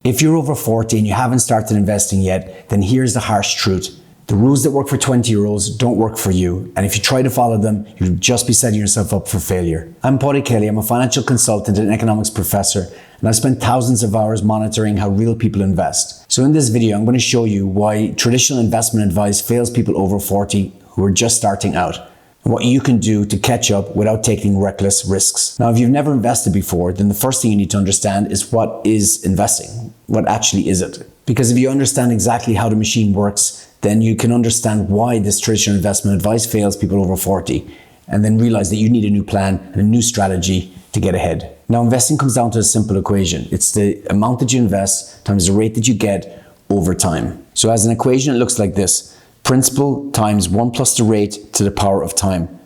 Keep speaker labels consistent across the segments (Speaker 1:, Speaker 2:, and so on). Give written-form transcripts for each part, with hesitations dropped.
Speaker 1: If you're over 40 and you haven't started investing yet, then here's the harsh truth. The rules that work for 20-year-olds don't work for you, and if you try to follow them, you'll just be setting yourself up for failure. I'm Paul Kelly. I'm a financial consultant and economics professor, and I've spent thousands of hours monitoring how real people invest. So in this video, I'm going to show you why traditional investment advice fails people over 40 who are just starting out, and what you can do to catch up without taking reckless risks. Now, if you've never invested before, then the first thing you need to understand is what is investing? What actually is it? Because if you understand exactly how the machine works, then you can understand why this traditional investment advice fails people over 40, and then realize that you need a new plan and a new strategy to get ahead. Now, investing comes down to a simple equation. It's the amount that you invest times the rate that you get over time. So as an equation, it looks like this. Principal times 1 plus the rate to the power of time.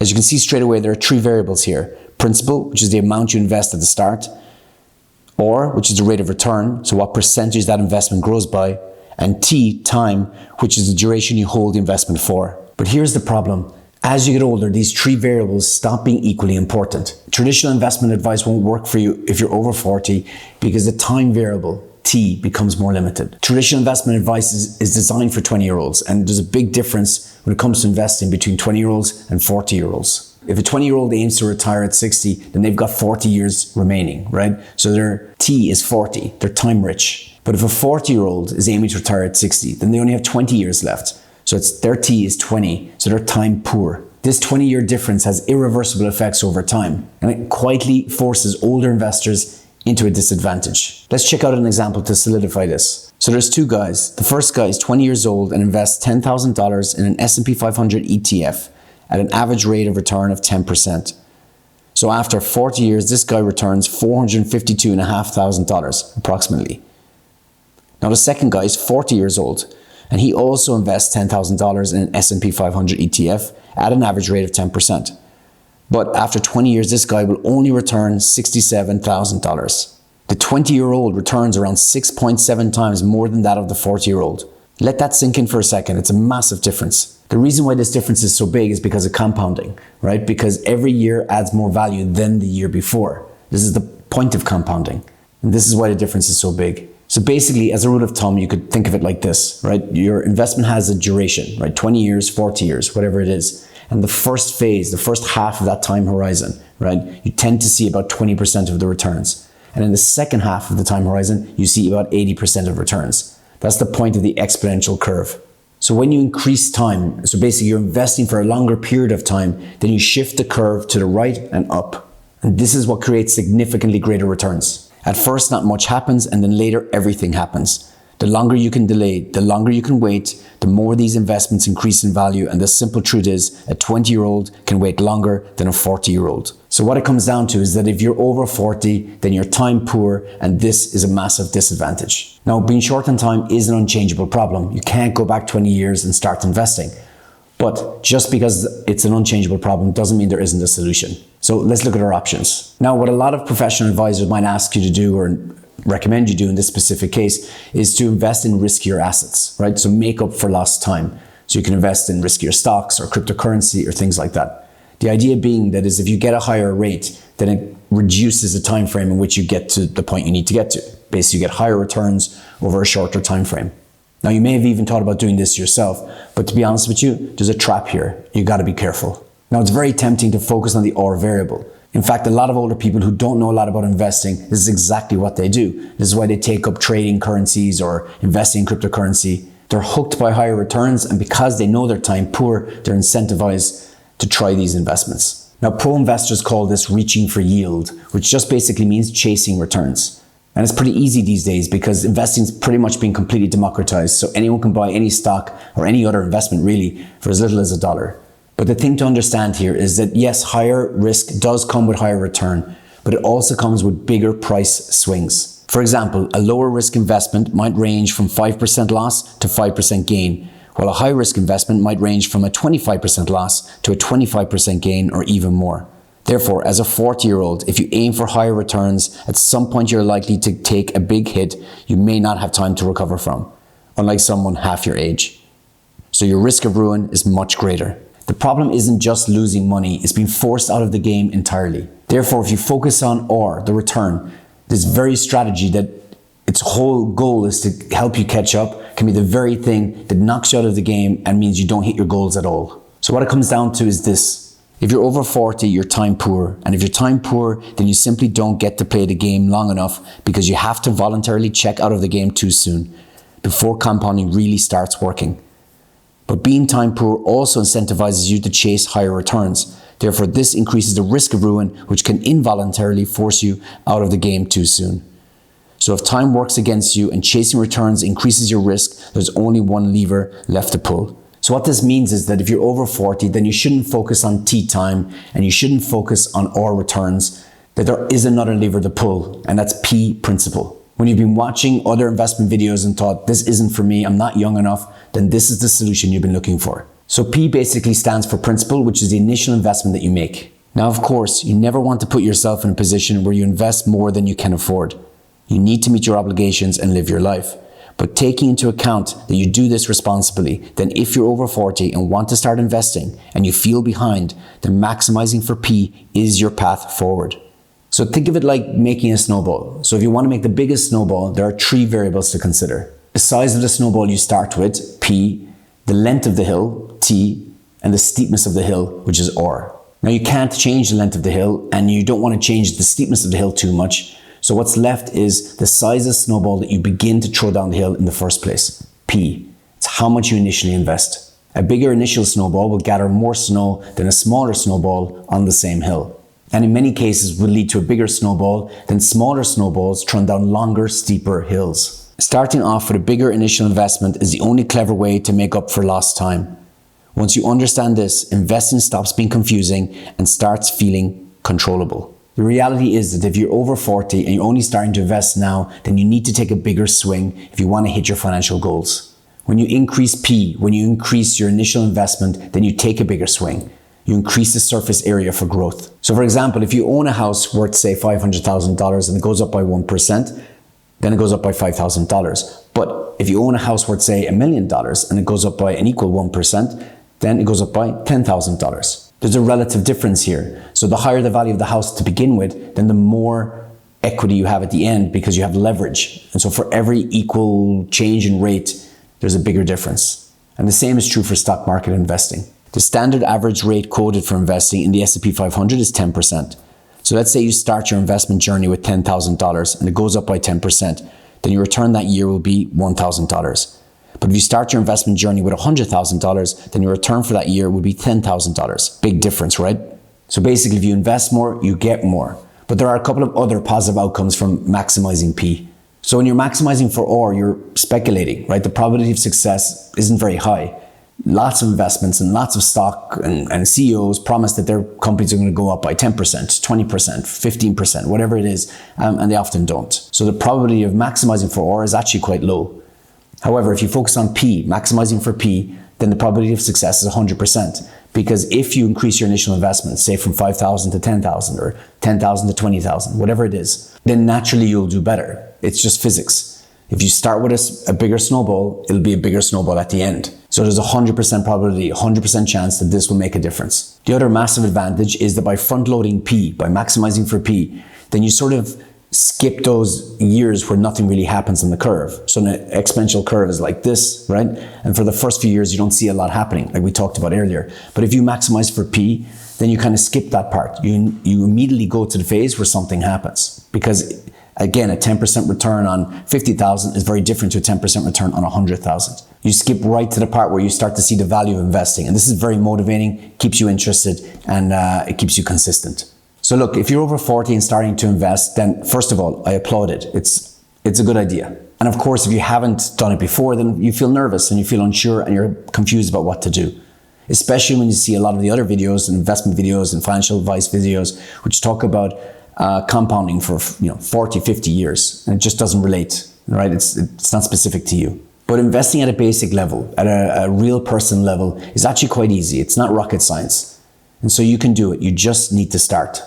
Speaker 1: As you can see straight away, there are three variables here. Principal, which is the amount you invest at the start, or, which is the rate of return, so what percentage that investment grows by, and T, time, which is the duration you hold the investment for. But here's the problem. As you get older, these three variables stop being equally important. Traditional investment advice won't work for you if you're over 40 because the time variable, T, becomes more limited. Traditional investment advice is designed for 20-year-olds, and there's a big difference when it comes to investing between 20-year-olds and 40-year-olds. If a 20-year-old aims to retire at 60, then they've got 40 years remaining, right? So their T is 40, they're time rich. But if a 40-year-old is aiming to retire at 60, then they only have 20 years left. So their T is 20, so they're time poor. This 20-year difference has irreversible effects over time, and it quietly forces older investors into a disadvantage. Let's check out an example to solidify this. So there's two guys. The first guy is 20 years old and invests $10,000 in an S&P 500 ETF at an average rate of return of 10%. So after 40 years, this guy returns $452,500 approximately. Now the second guy is 40 years old, and he also invests $10,000 in an S&P 500 ETF at an average rate of 10%. But after 20 years, this guy will only return $67,000. The 20-year-old returns around 6.7 times more than that of the 40-year-old. Let that sink in for a second. It's a massive difference. The reason why this difference is so big is because of compounding, right? Because every year adds more value than the year before. This is the point of compounding. And this is why the difference is so big. So basically, as a rule of thumb, you could think of it like this, right? Your investment has a duration, right? 20 years, 40 years, whatever it is. And the first phase, the first half of that time horizon, right? You tend to see about 20% of the returns. And in the second half of the time horizon, you see about 80% of returns. That's the point of the exponential curve. So when you increase time, so basically you're investing for a longer period of time, then you shift the curve to the right and up. And this is what creates significantly greater returns. At first, not much happens, and then later, everything happens. The longer you can delay, the longer you can wait, the more these investments increase in value, and the simple truth is, a 20-year-old can wait longer than a 40-year-old. So what it comes down to is that if you're over 40, then you're time poor, and this is a massive disadvantage. Now, being short on time is an unchangeable problem. You can't go back 20 years and start investing. But just because it's an unchangeable problem doesn't mean there isn't a solution. So let's look at our options. Now, what a lot of professional advisors might ask you to do or recommend you do in this specific case is to invest in riskier assets, right? So make up for lost time. So you can invest in riskier stocks or cryptocurrency or things like that. The idea being that is if you get a higher rate, then it reduces the time frame in which you get to the point you need to get to. Basically, you get higher returns over a shorter time frame. Now, you may have even thought about doing this yourself, but to be honest with you, there's a trap here. You got to be careful. Now, it's very tempting to focus on the or variable. In fact, a lot of older people who don't know a lot about investing, this is exactly what they do. This is why they take up trading currencies or investing in cryptocurrency. They're hooked by higher returns, and because they know they're time poor, they're incentivized to try these investments. Now, pro investors call this reaching for yield, which just basically means chasing returns. And it's pretty easy these days because investing is pretty much being completely democratized. So anyone can buy any stock or any other investment really for as little as $1. But the thing to understand here is that yes, higher risk does come with higher return, but it also comes with bigger price swings. For example, a lower risk investment might range from 5% loss to 5% gain, while a high risk investment might range from a 25% loss to a 25% gain or even more. Therefore, as a 40-year-old, if you aim for higher returns, at some point you're likely to take a big hit you may not have time to recover from, unlike someone half your age. So your risk of ruin is much greater. The problem isn't just losing money, it's being forced out of the game entirely. Therefore, if you focus on the return, this very strategy that its whole goal is to help you catch up, can be the very thing that knocks you out of the game and means you don't hit your goals at all. So what it comes down to is this. If you're over 40, you're time poor. And if you're time poor, then you simply don't get to play the game long enough because you have to voluntarily check out of the game too soon before compounding really starts working. But being time poor also incentivizes you to chase higher returns. Therefore, this increases the risk of ruin, which can involuntarily force you out of the game too soon. So if time works against you and chasing returns increases your risk, there's only one lever left to pull. So what this means is that if you're over 40, then you shouldn't focus on tea time and you shouldn't focus on R returns, that there is another lever to pull, and that's P principle. When you've been watching other investment videos and thought, this isn't for me, I'm not young enough, then this is the solution you've been looking for. So P basically stands for principal, which is the initial investment that you make. Now, of course, you never want to put yourself in a position where you invest more than you can afford. You need to meet your obligations and live your life. But taking into account that you do this responsibly, then if you're over 40 and want to start investing and you feel behind, then maximizing for P is your path forward. So think of it like making a snowball. So if you want to make the biggest snowball, there are 3 variables to consider. The size of the snowball you start with, P, the length of the hill, T, and the steepness of the hill, which is R. Now you can't change the length of the hill and you don't want to change the steepness of the hill too much. So what's left is the size of the snowball that you begin to throw down the hill in the first place, P. It's how much you initially invest. A bigger initial snowball will gather more snow than a smaller snowball on the same hill. And in many cases will lead to a bigger snowball than smaller snowballs thrown down longer, steeper hills. Starting off with a bigger initial investment is the only clever way to make up for lost time. Once you understand this, investing stops being confusing and starts feeling controllable. The reality is that if you're over 40 and you're only starting to invest now, then you need to take a bigger swing if you want to hit your financial goals. When you increase P, when you increase your initial investment, then you take a bigger swing. You increase the surface area for growth. So for example, if you own a house worth say $500,000 and it goes up by 1%, then it goes up by $5,000. But if you own a house worth say $1 million and it goes up by an equal 1%, then it goes up by $10,000. There's a relative difference here. So the higher the value of the house to begin with, then the more equity you have at the end because you have leverage. And so for every equal change in rate, there's a bigger difference. And the same is true for stock market investing. The standard average rate quoted for investing in the S&P 500 is 10%. So let's say you start your investment journey with $10,000 and it goes up by 10%. Then your return that year will be $1,000. But if you start your investment journey with $100,000, then your return for that year would be $10,000. Big difference, right? So basically, if you invest more, you get more. But there are a couple of other positive outcomes from maximizing P. So when you're maximizing for R, you're speculating, right? The probability of success isn't very high. Lots of investments and lots of stock and CEOs promise that their companies are going to go up by 10%, 20%, 15%, whatever it is, and they often don't. So the probability of maximizing for R is actually quite low. However, if you focus on P, maximizing for P, then the probability of success is 100%. Because if you increase your initial investment, say from 5,000 to 10,000 or 10,000 to 20,000, whatever it is, then naturally you'll do better. It's just physics. If you start with a bigger snowball, it'll be a bigger snowball at the end. So there's a 100% probability, 100% chance that this will make a difference. The other massive advantage is that by front-loading P, by maximizing for P, then you sort of skip those years where nothing really happens on the curve. So an exponential curve is like this, right? And for the first few years, you don't see a lot happening, like we talked about earlier. But if you maximize for P, then you kind of skip that part. You immediately go to the phase where something happens. Because again, a 10% return on 50,000 is very different to a 10% return on 100,000. You skip right to the part where you start to see the value of investing. And this is very motivating, keeps you interested, and it keeps you consistent. So look, if you're over 40 and starting to invest, then first of all, I applaud it. It's a good idea. And of course, if you haven't done it before, then you feel nervous and you feel unsure and you're confused about what to do. Especially when you see a lot of the other videos and investment videos and financial advice videos, which talk about compounding for 40, 50 years. And it just doesn't relate, right? It's not specific to you. But investing at a basic level, at a real person level, is actually quite easy. It's not rocket science. And so you can do it. You just need to start.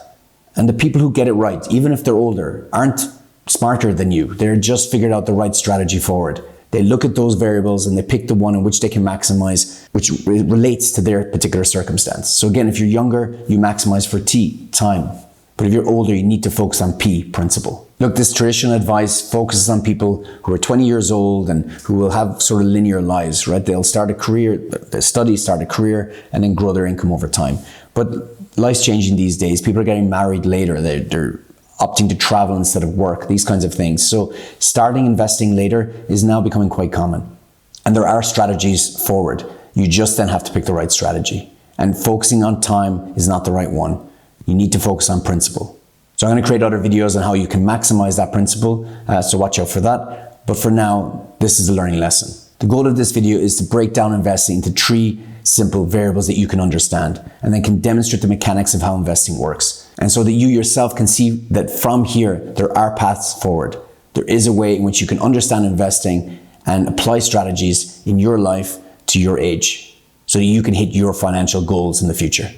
Speaker 1: And the people who get it right, even if they're older, aren't smarter than you. They're just figured out the right strategy forward. They look at those variables and they pick the one in which they can maximize, which relates to their particular circumstance. So again, if you're younger, you maximize for T, time. But if you're older, you need to focus on P, principle. Look, this traditional advice focuses on people who are 20 years old and who will have sort of linear lives, right? They'll start a career, study, start a career, and then grow their income over time. But life's changing these days. People are getting married later. They're opting to travel instead of work, these kinds of things. So starting investing later is now becoming quite common. And there are strategies forward. You just then have to pick the right strategy. And focusing on time is not the right one. You need to focus on principle. So I'm going to create other videos on how you can maximize that principle, so watch out for that. But for now, this is a learning lesson. The goal of this video is to break down investing into 3 simple variables that you can understand, and then can demonstrate the mechanics of how investing works. And so that you yourself can see that from here, there are paths forward. There is a way in which you can understand investing and apply strategies in your life to your age, so that you can hit your financial goals in the future.